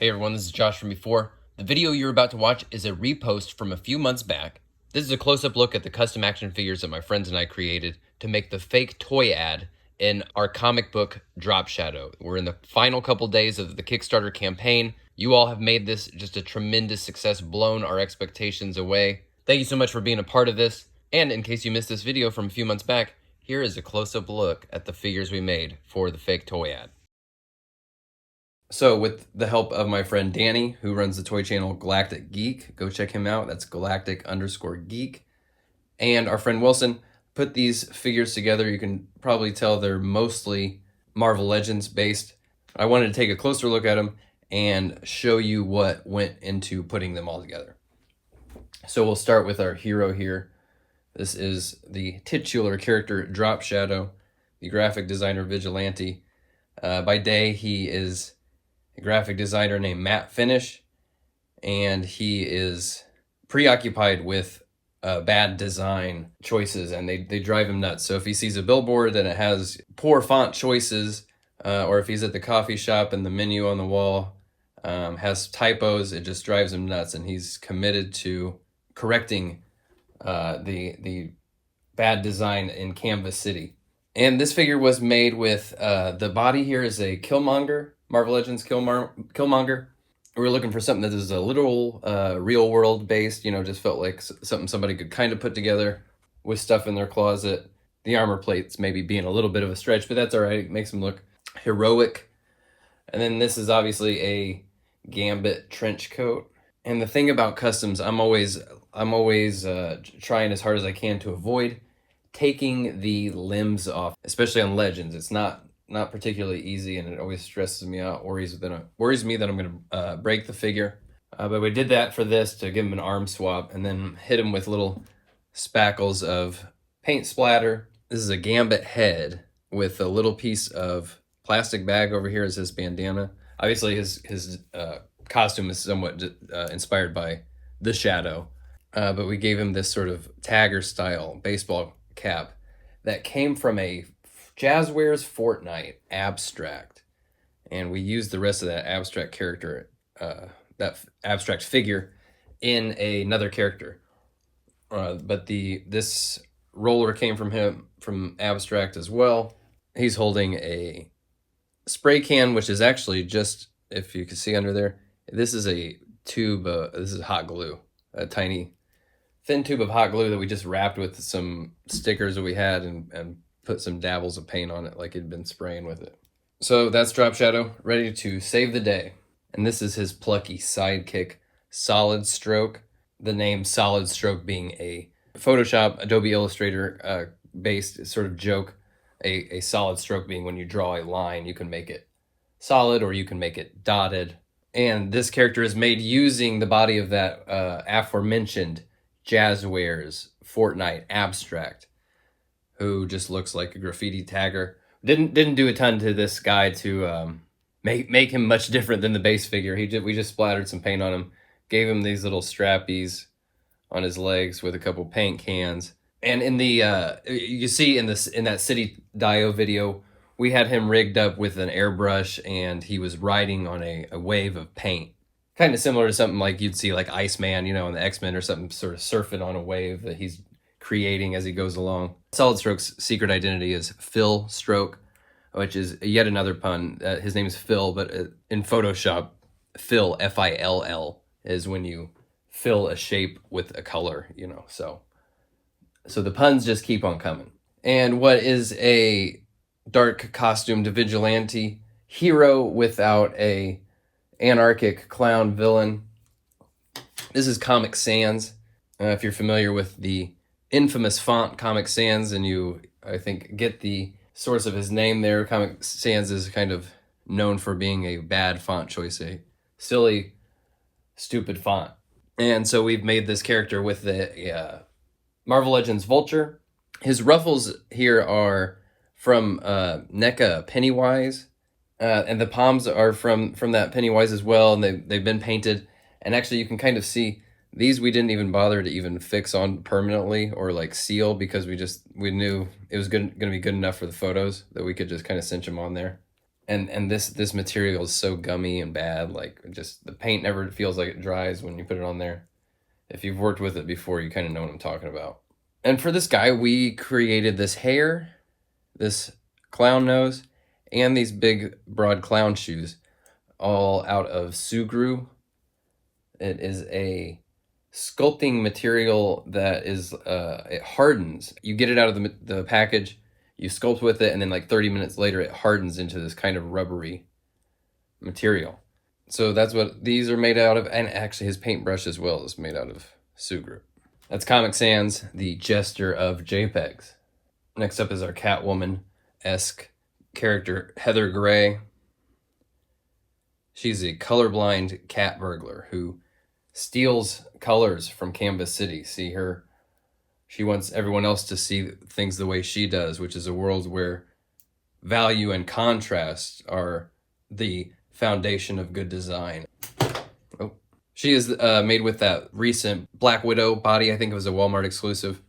Hey everyone, this is Josh from before. The video you're about to watch is a repost from a few months back. This is a close-up look at the custom action figures that my friends and I created to make the fake toy ad in our comic book Drop Shadow. We're in the final couple days of the Kickstarter campaign. You all have made this just a tremendous success, blown our expectations away. Thank you so much for being a part of this. And in case you missed this video from a few months back, here is a close-up look at the figures we made for the fake toy ad. So with the help of my friend Danny, who runs the toy channel Galactic Geek, go check him out. That's galactic_geek. And our friend Wilson put these figures together. You can probably tell they're mostly Marvel Legends based. I wanted to take a closer look at them and show you what went into putting them all together. So we'll start with our hero here. This is the titular character Drop Shadow, the graphic designer Vigilante. By day, he is a graphic designer named Matt Finish, and he is preoccupied with bad design choices, and they drive him nuts. So if he sees a billboard that it has poor font choices, or if he's at the coffee shop and the menu on the wall has typos, it just drives him nuts, and he's committed to correcting the bad design in Canvas City. And this figure was made with, the body here is a Killmonger, Marvel Legends Killmonger. We were looking for something that is a literal, real world based, just felt like something somebody could kind of put together with stuff in their closet. The armor plates maybe being a little bit of a stretch, but that's all right. It makes them look heroic. And then this is obviously a Gambit trench coat. And the thing about customs, I'm always trying as hard as I can to avoid taking the limbs off, especially on Legends. It's not particularly easy, and it always stresses me out, worries me that I'm going to break the figure. But we did that for this to give him an arm swap, and then hit him with little spackles of paint splatter. This is a Gambit head with a little piece of plastic bag over here as his bandana. Obviously, his costume is somewhat inspired by the Shadow, but we gave him this sort of Tagger style baseball cap that came from a Jazzwares Fortnite abstract, and we used the rest of that abstract character, that abstract figure, in another character. But this roller came from abstract as well. He's holding a spray can, which is actually just, if you can see under there, this is a tube. This is hot glue, a tiny thin tube of hot glue that we just wrapped with some stickers that we had and put some dabbles of paint on it like he'd been spraying with it. So that's Drop Shadow, ready to save the day. And this is his plucky sidekick, Solid Stroke. The name Solid Stroke being a Photoshop, Adobe Illustrator based sort of joke. A solid stroke being when you draw a line, you can make it solid or you can make it dotted. And this character is made using the body of that aforementioned Jazzwares Fortnite abstract, who just looks like a graffiti tagger. Didn't do a ton to this guy to make him much different than the base figure. We just splattered some paint on him, gave him these little strappies on his legs with a couple paint cans. And in the you see in that City Dio video, we had him rigged up with an airbrush, and he was riding on a wave of paint. Kind of similar to something like you'd see like Iceman, in the X-Men or something, sort of surfing on a wave that he's creating as he goes along. Solid Stroke's secret identity is Fill Stroke, which is yet another pun. His name is Phil, but in Photoshop, Fill, F-I-L-L, is when you fill a shape with a color, So the puns just keep on coming. And what is a dark costumed vigilante hero without a anarchic clown villain? This is Comic Sans. If you're familiar with the infamous font Comic Sans, and you, I think, get the source of his name there, Comic Sans is kind of known for being a bad font choice, a silly, stupid font. And so we've made this character with the Marvel Legends Vulture. His ruffles here are from NECA Pennywise, and the palms are from that Pennywise as well, and they've been painted. And actually, you can kind of see these we didn't even bother to even fix on permanently or like seal, because we knew it was going to be good enough for the photos that we could just kind of cinch them on there. And this material is so gummy and bad. Like, just the paint never feels like it dries when you put it on there. If you've worked with it before, you kind of know what I'm talking about. And for this guy, we created this hair, this clown nose, and these big broad clown shoes, all out of sugru. It is a sculpting material that is it hardens. You get it out of the package, you sculpt with it, and then like 30 minutes later it hardens into this kind of rubbery material. So that's what these are made out of, and actually his paintbrush as well is made out of sugru. That's Comic Sans, the jester of JPEGs. Next up is our Catwoman-esque character, Heather Gray. She's a colorblind cat burglar who steals colors from Canvas City. See her, she wants everyone else to see things the way she does, which is a world where value and contrast are the foundation of good design. Oh, she is made with that recent Black Widow body. I think it was a Walmart exclusive,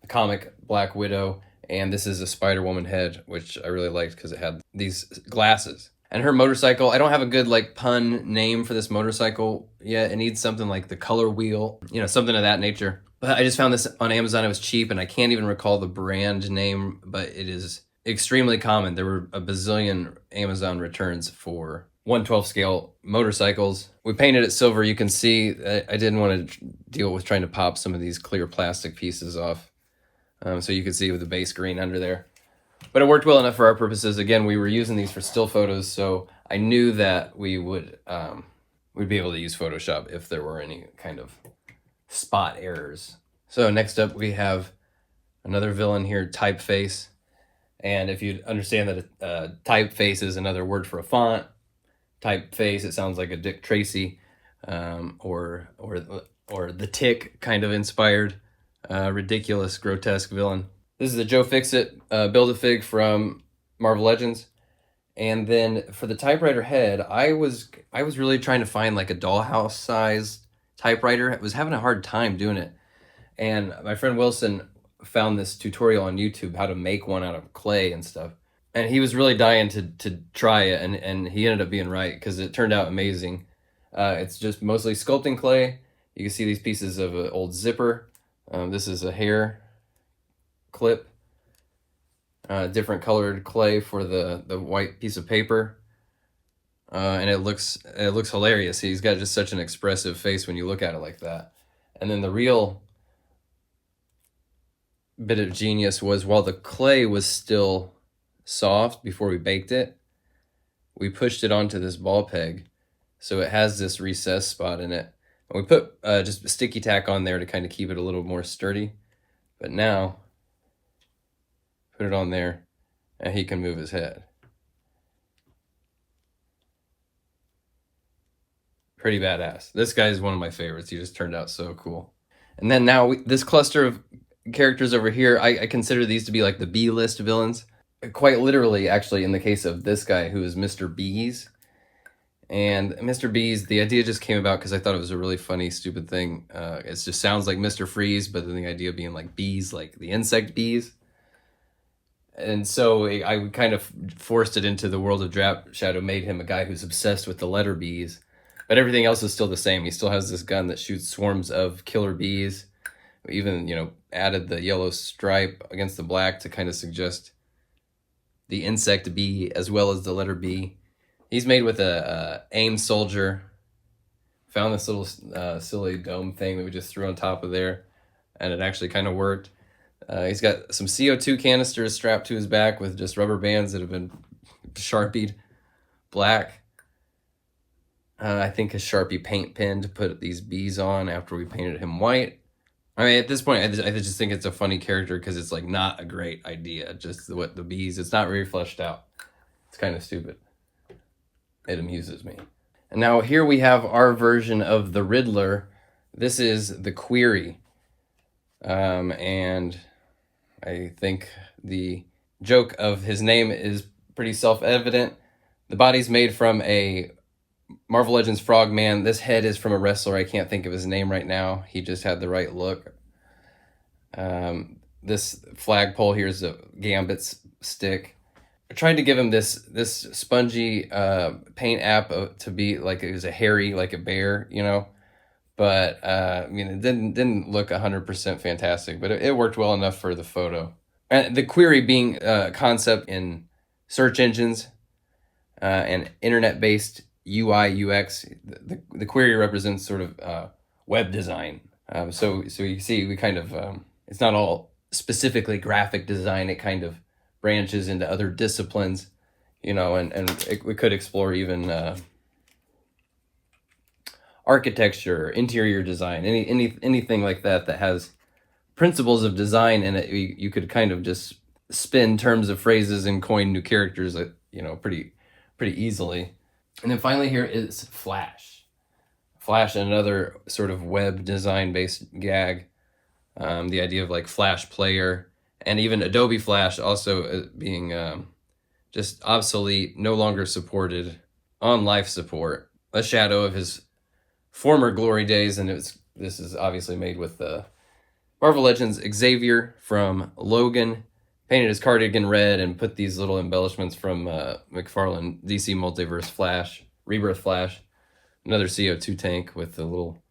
the comic Black Widow. And this is a Spider-Woman head, which I really liked because it had these glasses. And her motorcycle, I don't have a good like pun name for this motorcycle yet. It needs something like the color wheel, you know, something of that nature. But I just found this on Amazon. It was cheap, and I can't even recall the brand name, but it is extremely common. There were a bazillion Amazon returns for 1/12 scale motorcycles. We painted it silver. You can see I didn't want to deal with trying to pop some of these clear plastic pieces off. So you could see with the base green under there. But it worked well enough for our purposes. Again, we were using these for still photos, so I knew that we would we'd be able to use Photoshop if there were any kind of spot errors. So next up we have another villain here, Typeface. And if you understand that typeface is another word for a font, typeface, it sounds like a Dick Tracy or the Tick kind of inspired ridiculous, grotesque villain. This is the Joe Fixit Build-A-Fig from Marvel Legends. And then for the typewriter head, I was really trying to find like a dollhouse sized typewriter. I was having a hard time doing it. And my friend Wilson found this tutorial on YouTube how to make one out of clay and stuff. And he was really dying to try it, and he ended up being right because it turned out amazing. It's just mostly sculpting clay. You can see these pieces of an old zipper. This is a hair clip, different colored clay for the white piece of paper, and it looks hilarious. He's got just such an expressive face when you look at it like that. And then the real bit of genius was while the clay was still soft before we baked it, we pushed it onto this ball peg, so it has this recessed spot in it. And we put just sticky tack on there to kind of keep it a little more sturdy. But now, put it on there, and he can move his head. Pretty badass. This guy is one of my favorites. He just turned out so cool. And then now, this cluster of characters over here, I consider these to be like the B-list villains. Quite literally, actually, in the case of this guy, who is Mr. Bees. And Mr. Bees, the idea just came about because I thought it was a really funny, stupid thing. It just sounds like Mr. Freeze, but then the idea being like bees, like the insect bees. And so I kind of forced it into the world of Drap Shadow, made him a guy who's obsessed with the letter bees. But everything else is still the same. He still has this gun that shoots swarms of killer bees. We even, added the yellow stripe against the black to kind of suggest the insect bee as well as the letter B. He's made with a AIM soldier. Found this little silly dome thing that we just threw on top of there, and it actually kind of worked. He's got some CO2 canisters strapped to his back with just rubber bands that have been Sharpied black. I think a Sharpie paint pen to put these bees on after we painted him white. I mean, at this point, I just think it's a funny character because it's like not a great idea. Just what the bees, it's not very fleshed out. It's kind of stupid. It amuses me. And now here we have our version of the Riddler. This is the Query. And I think the joke of his name is pretty self-evident. The body's made from a Marvel Legends Frogman. This head is from a wrestler. I can't think of his name right now. He just had the right look. This flagpole here is a Gambit's stick. I tried to give him this spongy paint app to be like it was a hairy, like a bear, you know. But I mean, it didn't look 100% fantastic, but it worked well enough for the photo. And the query being a concept in search engines and internet-based UI UX. The query represents sort of web design. So you see, we kind of it's not all specifically graphic design. It kind of branches into other disciplines, you know, we could explore even architecture, interior design, anything like that that has principles of design in it. You could kind of just spin terms of phrases and coin new characters, you know, pretty easily. And then finally here is Flash. Flash, another sort of web design based gag. The idea of like Flash Player, and even Adobe Flash also being just obsolete, no longer supported, on life support. A shadow of his former glory days, and this is obviously made with Marvel Legends Xavier from Logan. Painted his cardigan red and put these little embellishments from McFarlane DC Multiverse Flash, Rebirth Flash. Another CO2 tank with a little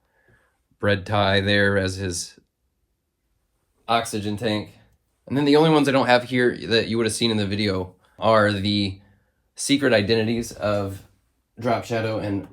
bread tie there as his oxygen tank. And then the only ones I don't have here that you would have seen in the video are the secret identities of Drop Shadow and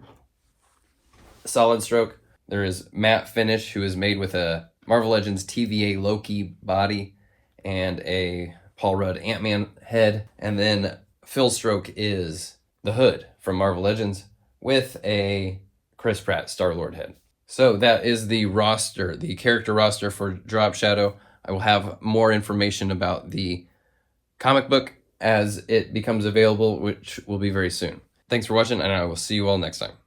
Solid Stroke. There is Matte Finish, who is made with a Marvel Legends TVA Loki body and a Paul Rudd Ant-Man head. And then Phil Stroke is the Hood from Marvel Legends with a Chris Pratt Star-Lord head. So that is the roster, the character roster for Drop Shadow. I will have more information about the comic book as it becomes available, which will be very soon. Thanks for watching, and I will see you all next time.